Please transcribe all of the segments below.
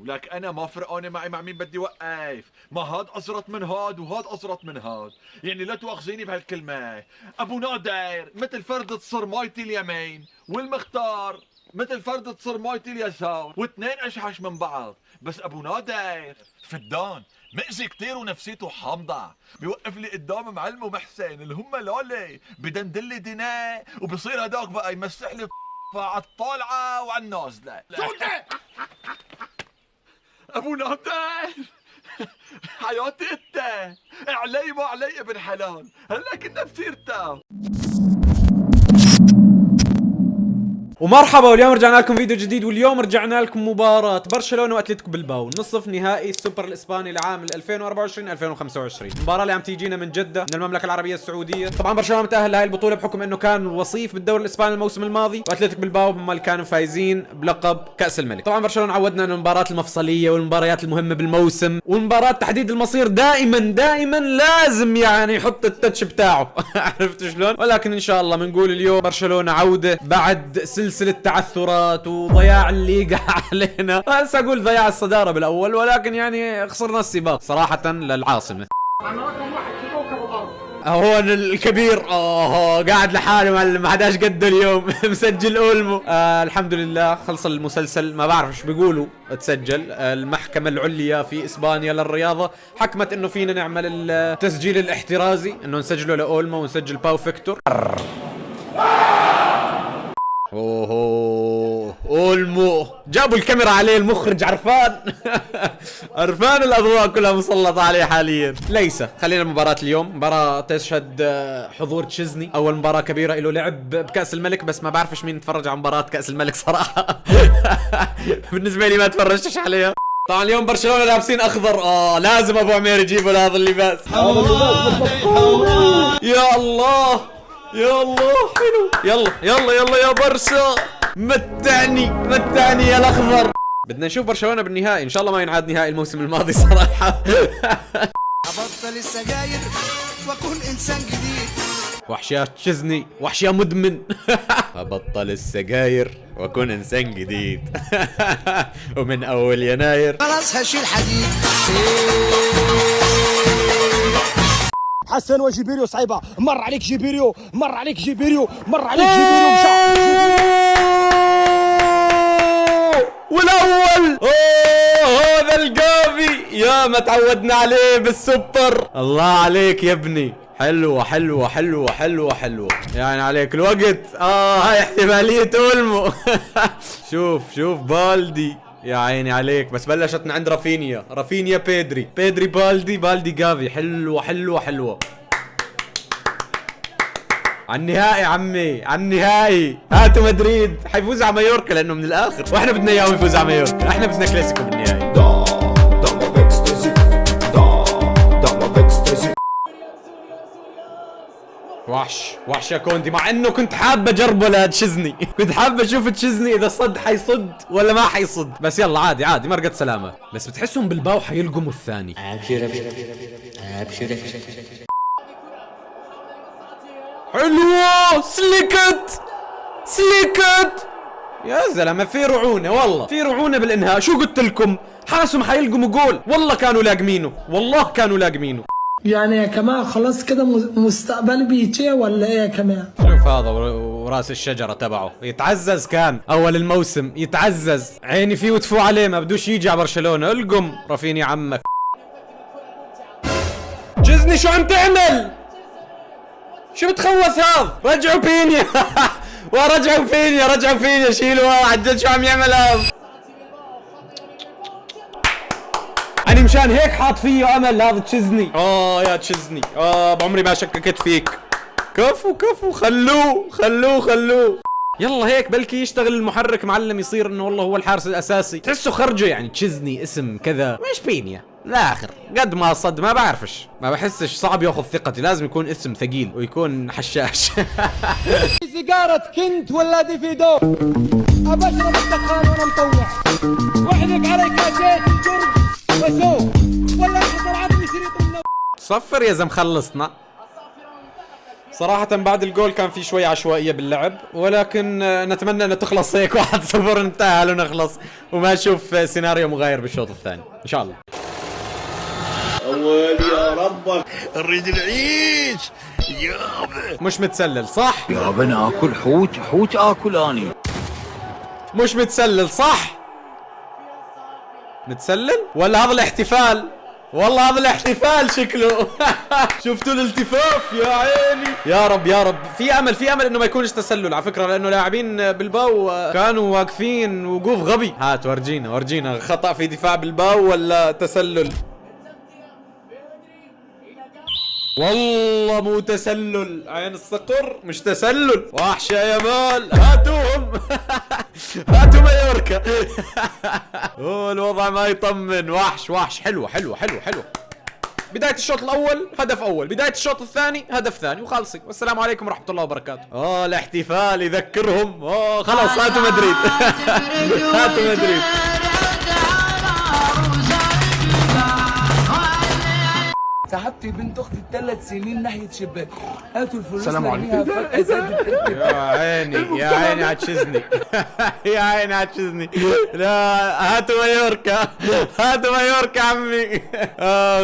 ولك انا ما فرقانه معي مع مين بدي وقف، ما هاد ازرط من هاد وهاد ازرط من هاد، يعني لا تواخذيني بهالكلمه. ابو نادر مثل فردة صرمايتي اليمين، والمختار مثل فردة صرمايتي اليسار، واثنين اشحش من بعض. بس ابو نادر فدان مأذي كتير ونفسيته حامضة، بيوقف لي قدام معلم ومحسن اللي هم لولي، بدندلي ديناه وبصير هداك بقى يمسح لي على الطالعة وعلى النازلة. ابو نادر حياتي انت، علي ما علي ابن حلال، هلا كنا بسيرته. ومرحبا، واليوم رجعنا لكم فيديو جديد. واليوم رجعنا لكم مباراة برشلونة واتلتيكو بلباو، نصف نهائي السوبر الاسباني لعام 2024-2025. المباراة اللي عم تيجينا من جدة من المملكة العربية السعودية. طبعا برشلونة متأهل لهي البطولة بحكم انه كان وصيف بالدوري الاسباني الموسم الماضي، واتلتيكو بلباو هم اللي كانوا فايزين بلقب كأس الملك. طبعا برشلونة عودنا انه المباريات المفصلية والمباريات المهمة بالموسم والمباراة تحديد المصير دائما لازم يعني يحط التاتش بتاعه. عرفت شلون؟ ولكن ان شاء الله بنقول اليوم برشلونة عودة بعد سلسلة تعثرات وضياع الليغا علينا. هسه اقول ضياع الصدارة بالاول، ولكن يعني خسرنا السباق صراحة للعاصمة. هو الكبير قاعد لحاله معلم، ما حداش قده اليوم. مسجل اولمو. الحمد لله خلص المسلسل. ما بعرف ايش بيقولوا تسجل. المحكمة العليا في اسبانيا للرياضة حكمت انه فينا نعمل التسجيل الاحترازي، انه نسجله لاولمو ونسجل باو فيكتور. اوه اولمو جابوا الكاميرا عليه، المخرج عرفان. عرفان الاضواء كلها مسلطة عليه حاليا. ليس خلينا مباراة اليوم، مباراة تشهد حضور تشيزني، اول مباراة كبيرة له لعب بكأس الملك، بس ما بعرفش مين يتفرج على مباراة كأس الملك صراحة. بالنسبة لي ما تفرجتش عليها. طبعا اليوم برشلونة لابسين اخضر. لازم ابو عمير يجيبوا هذا اللباس. يا الله يا الله حلو. يلا يا برشا، متعني يا الاخضر. بدنا نشوف برشلونة بالنهائي، ان شاء الله ما ينعاد نهائي الموسم الماضي صراحة. ابطل السجاير واكون انسان جديد. وحش تشيزني، وحش مدمن. ابطل السجاير واكون انسان جديد. ومن اول يناير خلاص هشيل حديد. حسن وجيبيريو صعيبه، مر عليك جيبيريو والاول هذا الجافي يا ما تعودنا عليه بالسوبر. الله عليك يا ابني، حلوة يعني عليك الوقت. هاي احتمالية اولمو. شوف بالدي يا عيني عليك، بس بلشت من عند رافينيا بيدري بالدي جافي. حلوة عالنهائي عمي، عالنهائي. هاتوا مدريد حيفوز على مايوركا لانه من الاخر، واحنا بدنا اياه يفوز على مايوركا، احنا بدنا كلاسيكو بالنهائي. وحش يا كوندي، مع انه كنت حابة اجربه لتشيزني. كنت حابة اشوف تشيزني اذا صد حيصد ولا ما حيصد، بس يلا عادي مرقت سلامة. بس بتحسهم بالباو حيلقموا الثاني. ابشر. حلوة سليكت يا زلمة. في رعونة والله، في رعونة بالانهاء. شو قلت لكم؟ حاسم حيلقموا جول، والله كانوا لاقمينه. يعني يا كمان خلاص كده مستقبلي بيتشي ولا ايه يا كمان؟ شوف هذا وراس الشجرة تبعه يتعزز، كان اول الموسم يتعزز، عيني فيه وتفو عليه، ما بدوش يجي على برشلونة. القم رافيني عمك. جزني شو عم تعمل؟ شو بتخوث هذا؟ رجعوا فيني. رجعوا فيني شيلوا. عجل شو عم يعمل هذا؟ أنا مشان هيك حاط فيه امل هذا تشيزني. يا تشيزني، بعمري ما شككت فيك. كفو خلوه. يلا هيك بلكي يشتغل المحرك معلم، يصير انه والله هو الحارس الاساسي. تحسه خرجه يعني تشيزني اسم كذا مش بينيا لاخر قد ما صد. ما بعرفش، ما بحسش، صعب ياخذ ثقتي، لازم يكون اسم ثقيل ويكون حشاش. سيجارة كنت ولا دي في دور ابشرب الدخان وانا مطوع، واحرق علي كاسات جرد وسوق، ولا انت طلعت لي شريط من صفر يا زلمه. خلصنا صراحة بعد الجول كان في شوي عشوائية باللعب، ولكن نتمنى ان تخلص هيك 1-0 انتهى ونخلص وما نشوف سيناريو مغاير بالشوط الثاني ان شاء الله. اول يا ربك نريد العيش يابا. مش متسلل صح؟ يابا انا اكل حوت اكل اني. مش متسلل صح؟ متسلل؟ ولا هذا الاحتفال؟ والله هذا الاحتفال شكله. شفتوا الالتفاف يا عيني. يا رب يا رب، في امل انه ما يكونش تسلل على فكره، لانه لاعبين بلباو كانوا واقفين وقوف غبي. هات ورجينا خطأ في دفاع بلباو ولا تسلل؟ والله مو تسلل، عين الصقر مش تسلل. وحش يا يمال، هاتوهم. هاتوا مايوركا. اوه الوضع ما يطمن. وحش حلوة. بداية الشوط الأول هدف أول، بداية الشوط الثاني هدف ثاني وخالصين، والسلام عليكم ورحمة الله وبركاته. الاحتفال يذكرهم. خلاص هاتوا مدريد. هاتوا مدريد. سحبت بنت اختي ال3 سنين ناحيه شباك، هاتوا الفلوس نرميها فجأة زادت. يا عيني هتشزني. يا عيني هتشزني. لا هاتوا مايوركا عمي.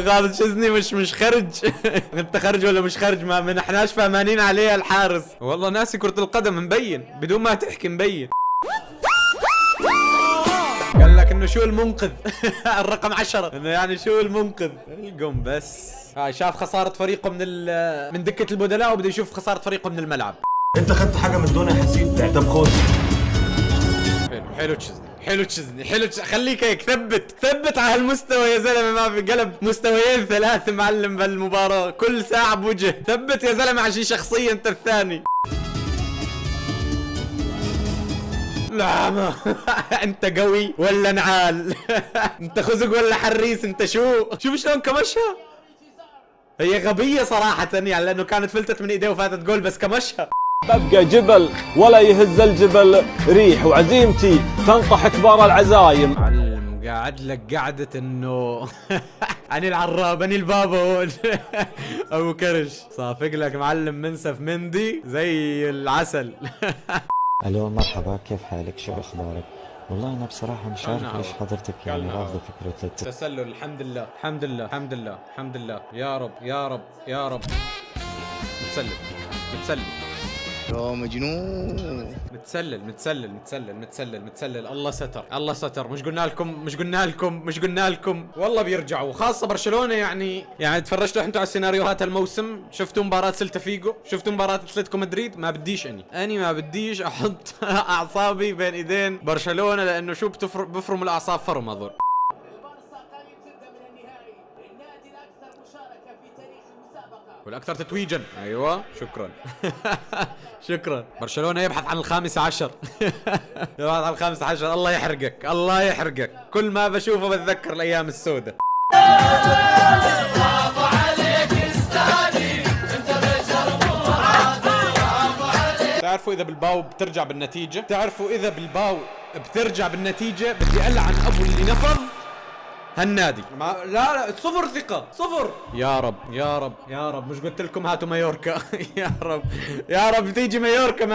غاد تشزني مش خرج. انت خرج ولا مش خرج؟ ما منحناش فهمانين عليها الحارس. والله ناسي كرة القدم مبين بدون ما تحكي مبين. قال لك انه شو المنقذ. الرقم 10 انه يعني شو المنقذ. القم بس شاف خسارة فريقه من دكة البدلاء وبده يشوف خسارة فريقه من الملعب. انت خدت حاجه من دون يا حسين؟ طب خد. حلو تشزني. خليك هيك ثبت على هالمستوى يا زلمه. ما في قلب مستويين 3 معلم بالمباراة، كل ساعة بوجه. ثبت يا زلمه على شي شخصية انت الثاني. لا ما انت قوي ولا نعال؟ انت خزق ولا حريس؟ انت شوف شلون كمشها. هي غبية صراحة يعني، لانه كانت فلتت من ايديه وفاتت جول، بس كمشها. ببقى جبل ولا يهز الجبل ريح، وعزيمتي تنطح كبار العزايم. معلم قاعد لك قعدة انه اني العراب اني البابا هون. ابو كرش صافق لك معلم منسف مندي زي العسل. الو مرحبا، كيف حالك؟ شو اخبارك؟ والله انا بصراحه مش عارف ليش حضرتك يعني رافضه فكره تسلل. الحمد لله. يا رب. متسلل يا مجنون. متسلل. الله ستر. مش قلنا لكم والله بيرجعوا، خاصة برشلونة. يعني تفرجتوا انتوا على السيناريوهات الموسم؟ شفتوا مباراة سيلتا فيجو؟ شفتوا مباراة اتلتيكو مدريد؟ ما بديش اني ما بديش احط اعصابي بين ايدين برشلونة، لانه شو بفرم الاعصاب فرم هذول. والأكثر تتويجا. أيوة شكرا. برشلونة يبحث عن ال15. يبحث عن ال15. الله يحرقك. كل ما بشوفه بتذكر الأيام السوداء. تعرفوا إذا بلباو بترجع بالنتيجة بدي ألعن أبو اللي نفض هالنادي. لا 0 ثقة 0. يا رب مش قلت لكم هاتوا مايوركا. يا رب تيجي مايوركا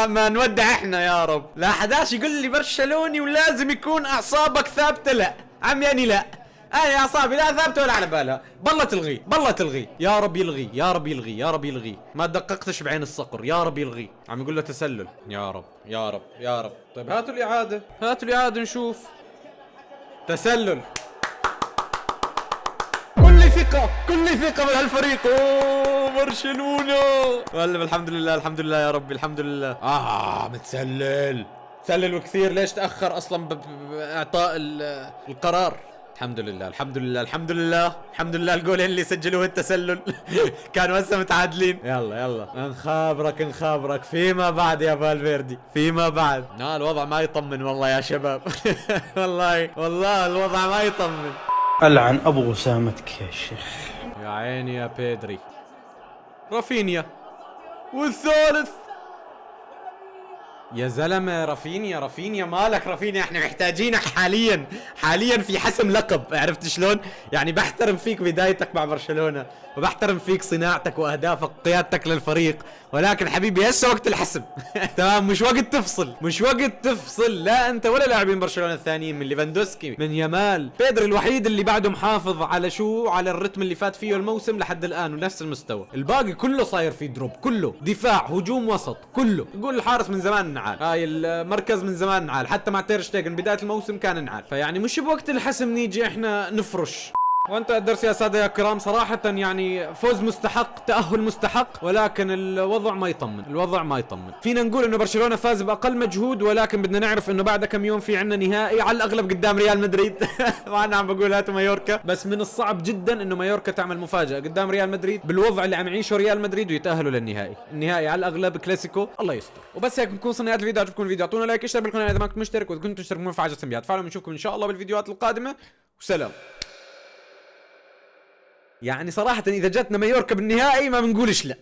ما نودع احنا يا رب. لا حداش يقول لي برشلوني ولازم يكون اعصابك ثابتة. لا عمي اني لا، انا اعصابي لا ثابتة ولا على بالها. بالله تلغي. يا رب يلغي. ما دققتش بعين الصقر. يا رب يلغي. عم يقول له تسلل. يا رب. طيب هاتوا الإعادة نشوف. تسلل. كل ثقة من هالفريق. برشلونة. والله الحمد لله يا ربي الحمد لله. متسلل وكثير. ليش تأخر اصلا باعطاء القرار؟ الحمد لله الجولين اللي سجلوه التسلل. كانوا هسه متعادلين. يلا نخابرك فيما بعد يا فالفيردي، فيما بعد. الوضع ما يطمن والله يا شباب. والله الوضع ما يطمن. ألعن أبو أسامتك يا شيخ. يا عيني يا بيدري. رافينيا والثالث. يا زلمه رافينيا مالك رافينيا؟ احنا محتاجينك حاليا في حسم لقب، عرفت شلون؟ يعني بحترم فيك بدايتك مع برشلونه، وبحترم فيك صناعتك واهدافك قيادتك للفريق، ولكن حبيبي هسه وقت الحسم. تمام، مش وقت تفصل، لا انت ولا لاعبين برشلونه الثانيين من ليفاندوسكي من يامال. بيدري الوحيد اللي بعده محافظ على الرتم اللي فات فيه الموسم لحد الان ونفس المستوى، الباقي كله صاير فيه دروب، كله دفاع هجوم وسط، كله يقول الحارس من زمان نعال، هاي المركز من زمان نعال، حتى مع تير شتيجن بدايه الموسم كان نعال، فيعني مش بوقت الحسم نيجي احنا نفرش. وانت الدرس يا ساده يا كرام، صراحة يعني فوز مستحق، تأهل مستحق، ولكن الوضع ما يطمن. فينا نقول انه برشلونة فاز بأقل مجهود، ولكن بدنا نعرف انه بعد كم يوم في عنا نهائي على الاغلب قدام ريال مدريد. وانا عم بقول هاتوا مايوركا، بس من الصعب جدا انه مايوركا تعمل مفاجأة قدام ريال مدريد بالوضع اللي عم يعيشه ريال مدريد ويتأهلوا للنهائي. النهائي على الاغلب كلاسيكو، الله يستر. وبس هيك نكون صرنا الفيديو. عجبكم الفيديو اعطونا لايك، اشتركوا بالقناة اذا ما كنتم مشترك، واذا كنتم تشتركوا فعل التنبيهات. فعلا بنشوفكم ان شاء الله بالفيديوهات القادمة، وسلام. يعني صراحة إذا جاتنا مايوركا بالنهائي ما بنقولش لا.